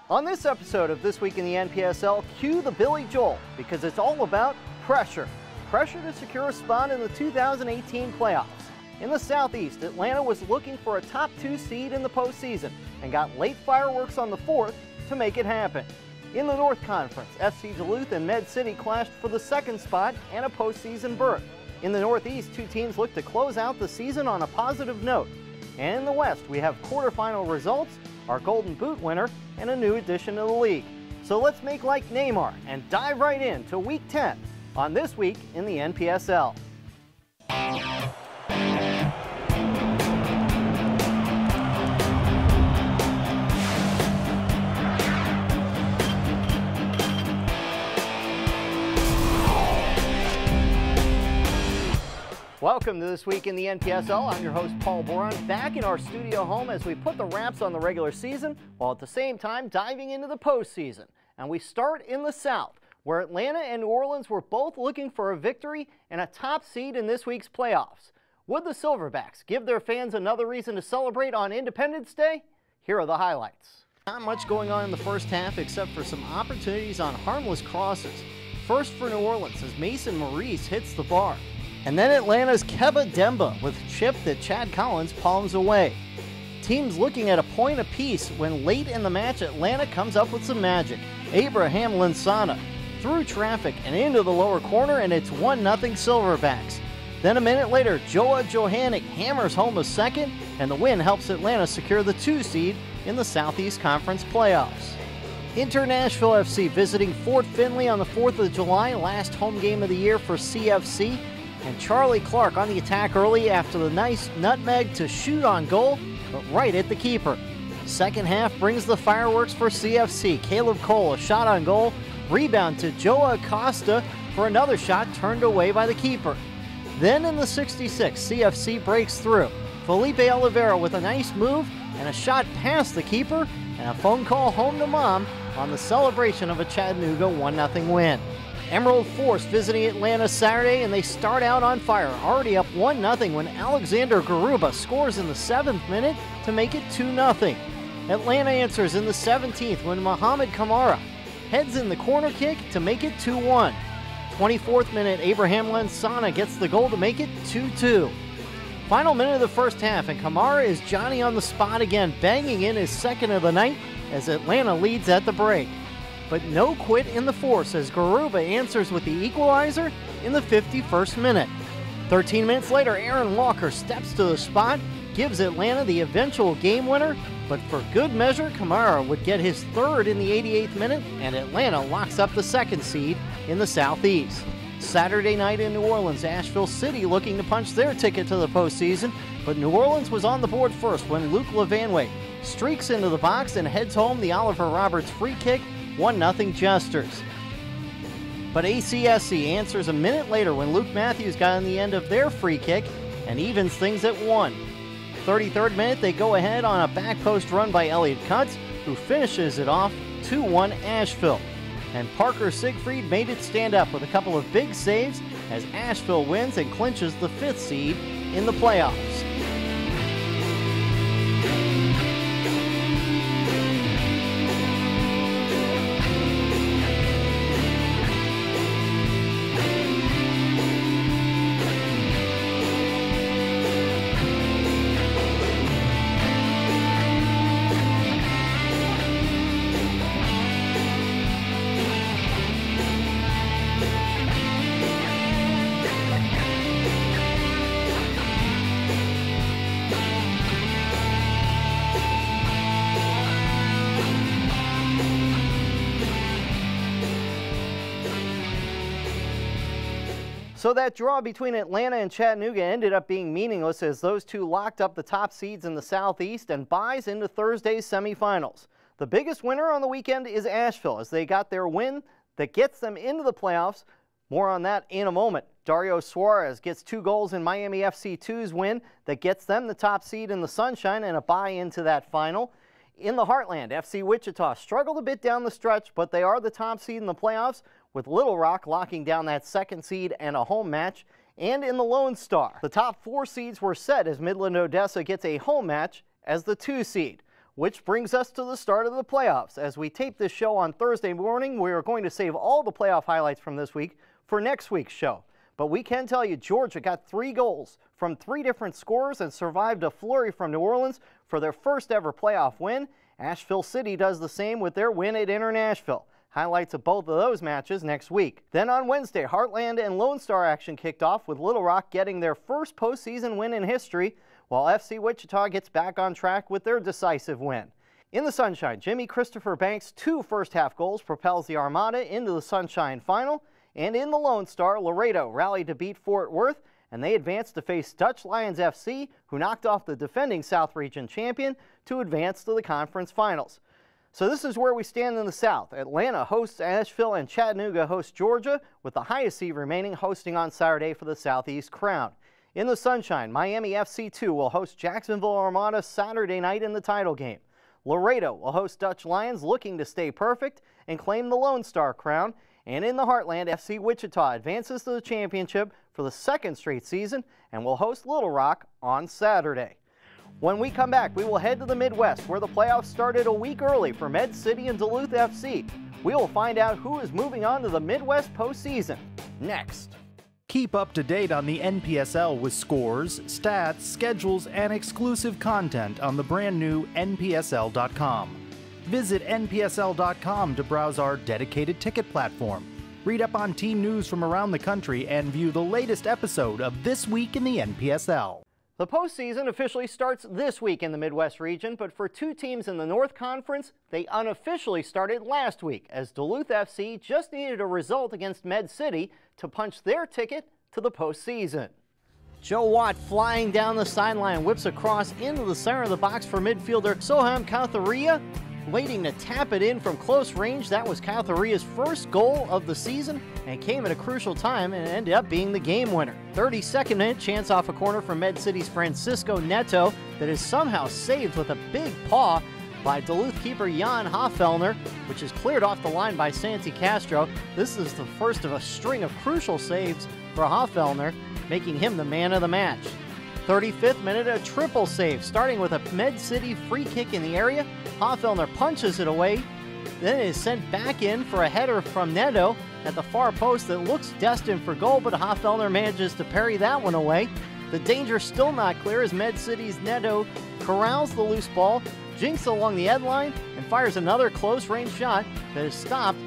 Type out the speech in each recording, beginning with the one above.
On this episode of This Week in the NPSL, cue the Billy Joel, because it's all about pressure. Pressure to secure a spot in the 2018 playoffs. In the Southeast, Atlanta was looking for a top 2 seed in the postseason and got late fireworks on the 4th to make it happen. In the North Conference, FC Duluth and Med City clashed for the 2nd spot and a postseason berth. In the Northeast, 2 teams look to close out the season on a positive note. And in the West, we have quarterfinal results, our Golden Boot winner, and a new addition to the league. So let's make like Neymar and dive right into Week 10 on This Week in the NPSL. Welcome to This Week in the NPSL. I'm your host, Paul Boron, back in our studio home as we put the wraps on the regular season, while at the same time diving into the postseason. And we start in the South, where Atlanta and New Orleans were both looking for a victory and a top seed in this week's playoffs. Would the Silverbacks give their fans another reason to celebrate on Independence Day? Here are the highlights. Not much going on in the first half except for some opportunities on harmless crosses. First for New Orleans as Mason Maurice hits the bar. And then Atlanta's Keba Demba with a chip that Chad Collins palms away. Teams looking at a point apiece when late in the match Atlanta comes up with some magic. Abraham Linsana through traffic and into the lower corner, and it's 1-0 Silverbacks. Then a minute later, Joa Johannick hammers home a second, and the win helps Atlanta secure the 2 seed in the Southeast Conference playoffs. Nashville FC visiting Fort Finley on the 4th of July, last home game of the year for CFC. And Charlie Clark on the attack early after the nice nutmeg to shoot on goal, but right at the keeper. Second half brings the fireworks for CFC. Caleb Cole, a shot on goal, rebound to Joa Acosta for another shot turned away by the keeper. Then in the 66th, CFC breaks through. Felipe Oliveira with a nice move and a shot past the keeper and a phone call home to mom on the celebration of a Chattanooga 1-0 win. Emerald Force visiting Atlanta Saturday, and they start out on fire, already up 1-0 when Alexander Garuba scores in the 7th minute to make it 2-0. Atlanta answers in the 17th when Mohamed Kamara heads in the corner kick to make it 2-1. 24th minute, Abraham Linsana gets the goal to make it 2-2. Final minute of the first half, and Kamara is Johnny on the spot again, banging in his 2nd of the night as Atlanta leads at the break. But no quit in the Force as Garuba answers with the equalizer in the 51st minute. 13 minutes later, Aaron Walker steps to the spot, gives Atlanta the eventual game winner, but for good measure, Kamara would get his 3rd in the 88th minute, and Atlanta locks up the 2nd seed in the Southeast. Saturday night in New Orleans, Asheville City looking to punch their ticket to the postseason, but New Orleans was on the board first when Luke Levanway streaks into the box and heads home the Oliver Roberts free kick, 1-0 Jesters. But ACSC answers a minute later when Luke Matthews got on the end of their free kick and evens things at 1. 33rd minute, they go ahead on a back post run by Elliot Kutz, who finishes it off 2-1 Asheville. And Parker Siegfried made it stand up with a couple of big saves as Asheville wins and clinches the 5th seed in the playoffs. So that draw between Atlanta and Chattanooga ended up being meaningless as those two locked up the top seeds in the Southeast and buys into Thursday's semifinals. The biggest winner on the weekend is Asheville as they got their win that gets them into the playoffs. More on that in a moment. Dario Suarez gets 2 goals in Miami FC2's win that gets them the top seed in the Sunshine and a bye into that final. In the Heartland, FC Wichita struggled a bit down the stretch, but they are the top seed in the playoffs, with Little Rock locking down that 2nd seed and a home match. And in the Lone Star, the top 4 seeds were set as Midland Odessa gets a home match as the 2 seed. Which brings us to the start of the playoffs. As we tape this show on Thursday morning, we are going to save all the playoff highlights from this week for next week's show. But we can tell you Georgia got 3 goals from 3 different scorers and survived a flurry from New Orleans for their first ever playoff win. Asheville City does the same with their win at Inter Nashville. Highlights of both of those matches next week. Then on Wednesday, Heartland and Lone Star action kicked off with Little Rock getting their first postseason win in history, while FC Wichita gets back on track with their decisive win. In the Sunshine, Jimmy Christopher Banks' 2 first-half goals propels the Armada into the Sunshine final. And in the Lone Star, Laredo rallied to beat Fort Worth, and they advanced to face Dutch Lions FC, who knocked off the defending South Region champion to advance to the conference finals. So this is where we stand in the South. Atlanta hosts Asheville and Chattanooga hosts Georgia, with the highest seed remaining hosting on Saturday for the Southeast Crown. In the Sunshine, Miami FC2 will host Jacksonville Armada Saturday night in the title game. Laredo will host Dutch Lions looking to stay perfect and claim the Lone Star crown. And in the Heartland, FC Wichita advances to the championship for the 2nd straight season and will host Little Rock on Saturday. When we come back, we will head to the Midwest, where the playoffs started a week early for Med City and Duluth FC. We will find out who is moving on to the Midwest postseason next. Keep up to date on the NPSL with scores, stats, schedules, and exclusive content on the brand new NPSL.com. Visit NPSL.com to browse our dedicated ticket platform, read up on team news from around the country, and view the latest episode of This Week in the NPSL. The postseason officially starts this week in the Midwest region, but for 2 teams in the North Conference, they unofficially started last week, as Duluth FC just needed a result against Med City to punch their ticket to the postseason. Joe Watt flying down the sideline, whips across into the center of the box for midfielder Soham Kautharia, waiting to tap it in from close range. That was Kautharia's first goal of the season and came at a crucial time and ended up being the game winner. 32nd minute, chance off a corner from Med City's Francisco Neto that is somehow saved with a big paw by Duluth keeper Jan Hoffellner, which is cleared off the line by Santi Castro. This is the first of a string of crucial saves for Hoffellner, making him the man of the match. 35th minute, a triple save, starting with a Med City free kick in the area. Hoffellner punches it away, then is sent back in for a header from Neto at the far post that looks destined for goal, but Hoffellner manages to parry that one away. The danger still not clear as Med City's Neto corrals the loose ball, jinks along the end line, and fires another close-range shot that is stopped.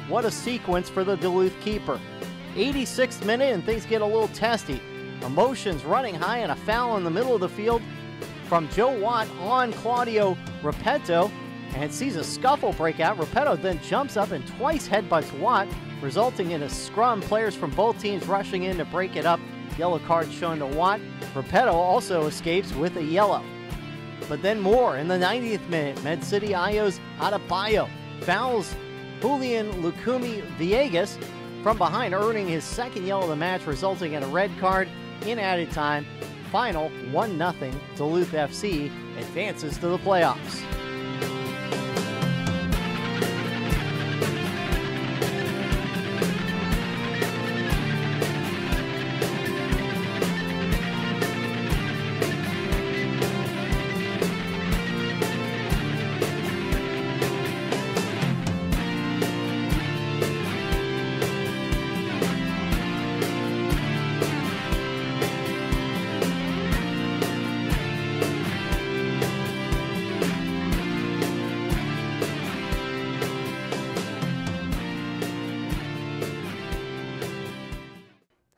What a sequence for the Duluth keeper. 86th minute, and things get a little testy. Emotions running high and a foul in the middle of the field from Joe Watt on Claudio Repetto, and sees a scuffle break out. Repetto then jumps up and twice headbutts Watt, resulting in a scrum. Players from both teams rushing in to break it up. Yellow card shown to Watt. Repetto also escapes with a yellow. But then more. In the 90th minute, Med City Ayo's Adebayo fouls Julian Lucumi Villegas from behind, earning his 2nd yellow of the match, resulting in a red card in added time. Final 1-0. Duluth FC advances to the playoffs.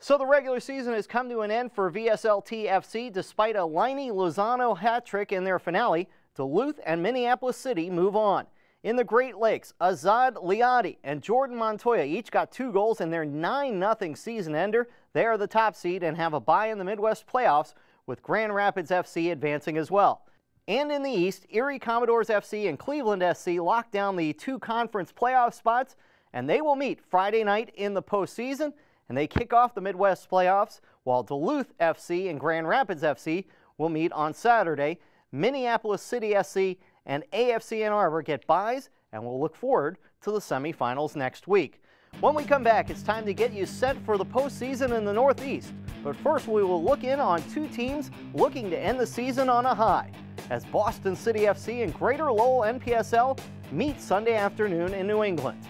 So the regular season has come to an end for VSLT FC. Despite a Liney Lozano hat trick in their finale, Duluth and Minneapolis City move on. In the Great Lakes, Azad Liadi and Jordan Montoya each got 2 goals in their 9-0 season ender. They are the top seed and have a bye in the Midwest playoffs, with Grand Rapids FC advancing as well. And in the East, Erie Commodores FC and Cleveland SC lock down the 2 conference playoff spots, and they will meet Friday night in the postseason. And they kick off the Midwest playoffs, while Duluth FC and Grand Rapids FC will meet on Saturday. Minneapolis City SC and AFC Ann Arbor get byes, and we'll look forward to the semifinals next week. When we come back, it's time to get you set for the postseason in the Northeast. But first, we will look in on 2 teams looking to end the season on a high. as Boston City FC and Greater Lowell NPSL meet Sunday afternoon in New England.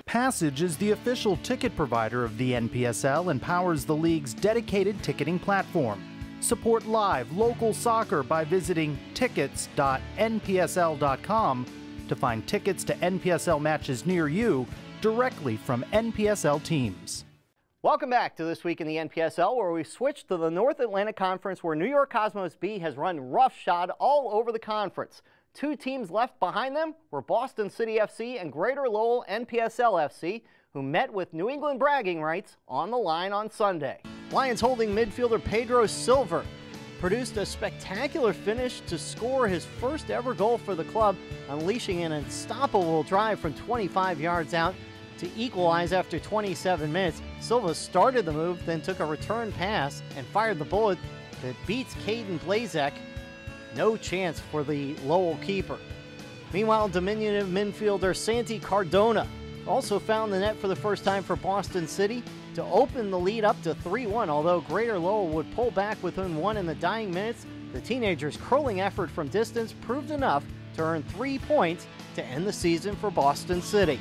Passage is the official ticket provider of the NPSL and powers the league's dedicated ticketing platform. Support live local soccer by visiting tickets.npsl.com to find tickets to NPSL matches near you directly from NPSL teams. Welcome back to This Week in the NPSL, where we switch to the North Atlantic Conference, where New York Cosmos B has run roughshod all over the conference. Two teams left behind them were Boston City FC and Greater Lowell NPSL FC, who met with New England bragging rights on the line on Sunday. Lions holding midfielder Pedro Silva produced a spectacular finish to score his first ever goal for the club, unleashing an unstoppable drive from 25 yards out to equalize after 27 minutes. Silva started the move, then took a return pass and fired the bullet that beats Caden Blazek. No chance for the Lowell keeper. Meanwhile, diminutive midfielder Santi Cardona also found the net for the first time for Boston City to open the lead up to 3-1. Although Greater Lowell would pull back within one in the dying minutes, the teenagers' curling effort from distance proved enough to earn 3 points to end the season for Boston City.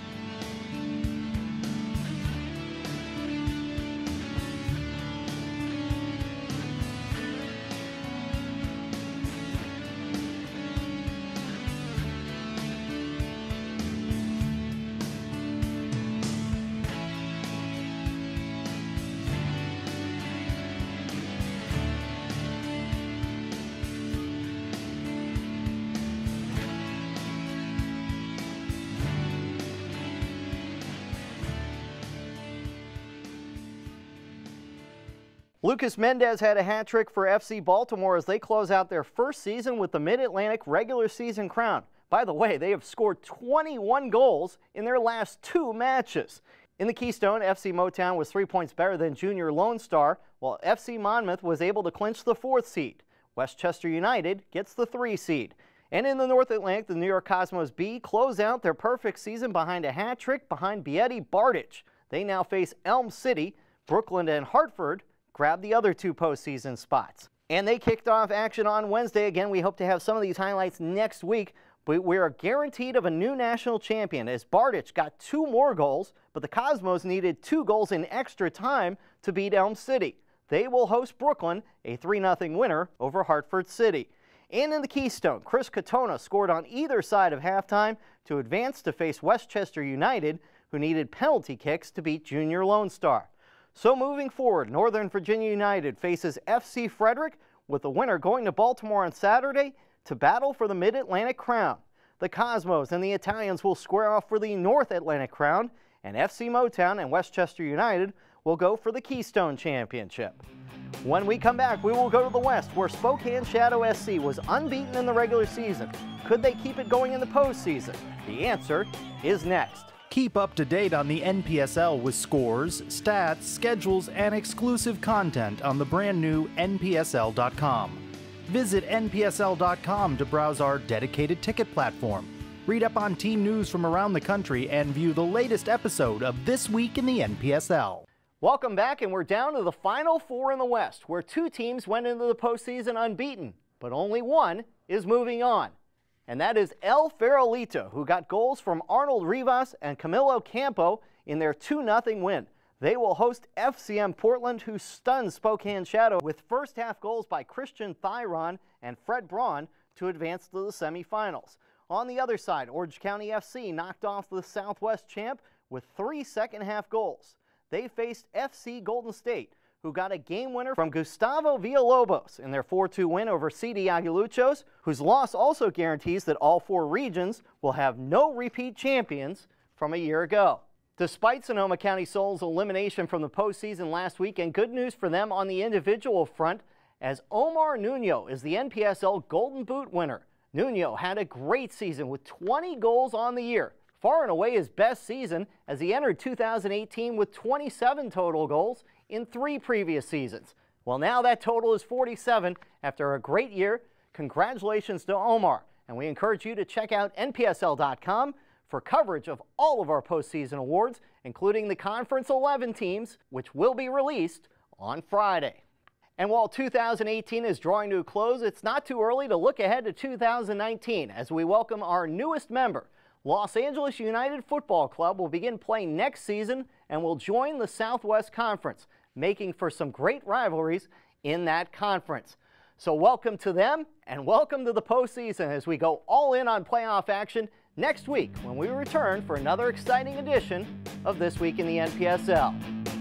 Lucas Mendez had a hat trick for FC Baltimore as they close out their first season with the Mid-Atlantic regular season crown. By the way, they have scored 21 goals in their last 2 matches. In the Keystone, FC Motown was 3 points better than Junior Lone Star, while FC Monmouth was able to clinch the 4th seed. Westchester United gets the 3 seed. And in the North Atlantic, the New York Cosmos B close out their perfect season behind a hat trick behind Beatty Bardich. They now face Elm City. Brooklyn and Hartford grab the other 2 postseason spots. And they kicked off action on Wednesday. Again, we hope to have some of these highlights next week, but we are guaranteed of a new national champion as Bardich got 2 more goals, but the Cosmos needed 2 goals in extra time to beat Elm City. They will host Brooklyn, a 3-0 winner over Hartford City. And in the Keystone, Chris Katona scored on either side of halftime to advance to face Westchester United, who needed penalty kicks to beat Junior Lone Star. So moving forward, Northern Virginia United faces FC Frederick, with the winner going to Baltimore on Saturday to battle for the Mid-Atlantic crown. The Cosmos and the Italians will square off for the North Atlantic crown, and FC Motown and Westchester United will go for the Keystone Championship. When we come back, we will go to the West, where Spokane Shadow SC was unbeaten in the regular season. Could they keep it going in the postseason? The answer is next. Keep up to date on the NPSL with scores, stats, schedules, and exclusive content on the brand new NPSL.com. Visit NPSL.com to browse our dedicated ticket platform. Read up on team news from around the country and view the latest episode of This Week in the NPSL. Welcome back, and we're down to the Final 4 in the West, where 2 teams went into the postseason unbeaten, but only one is moving on. And that is El Farolito, who got goals from Arnold Rivas and Camilo Campo in their 2-0 win. They will host FCM Portland, who stunned Spokane Shadow with first-half goals by Christian Thyron and Fred Braun to advance to the semifinals. On the other side, Orange County FC knocked off the Southwest champ with 3 second-half goals. They faced FC Golden State, who got a game winner from Gustavo Villalobos in their 4-2 win over CD Aguiluchos, whose loss also guarantees that all 4 regions will have no repeat champions from a year ago. Despite Sonoma County Soul's elimination from the postseason last week, and good news for them on the individual front, as Omar Nuno is the NPSL Golden Boot winner. Nuno had a great season with 20 goals on the year, far and away his best season, as he entered 2018 with 27 total goals in 3 previous seasons. Well, now that total is 47 after a great year. Congratulations to Omar, and we encourage you to check out NPSL.com for coverage of all of our postseason awards, including the Conference 11 teams, which will be released on Friday. And while 2018 is drawing to a close, it's not too early to look ahead to 2019 as we welcome our newest member. Los Angeles United Football Club will begin playing next season and will join the Southwest Conference, making for some great rivalries in that conference. So welcome to them and welcome to the postseason as we go all in on playoff action next week when we return for another exciting edition of This Week in the NPSL.